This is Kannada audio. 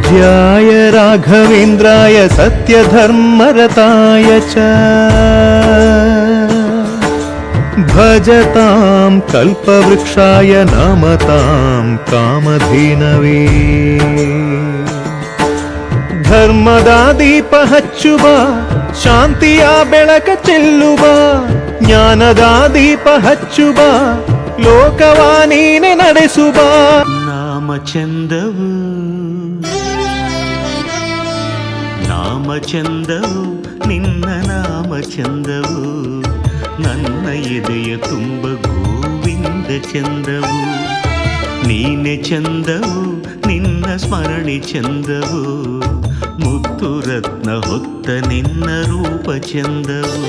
पूज्याय राघवेन्द्राय सत्यधर्मरताय च भजतां कल्पवृक्षाय नमतां कामधेनवे ಧರ್ಮದ ದೀಪ ಹಚ್ಚುವ ಶಾಂತಿಯ ಬೆಳಕ ಚೆಲ್ಲುವ ಜ್ಞಾನದ ದೀಪ ಹಚ್ಚುವ ಲೋಕವ ನೀನೆ ನಡೆಸುವ ನಾಮ ಚಂದವು ನಿನ್ನ ನಾಮ ಚಂದವು ನನ್ನ ಎದೆಯ ತುಂಬ ಗೋವಿಂದ ಚಂದವು ನೀನೆ ಚಂದವು ನಿನ್ನ ಸ್ಮರಣೆ ಚಂದವು ಮುತ್ತು ರತ್ನ ಹೊತ್ತ ನಿನ್ನ ರೂಪ ಚಂದವು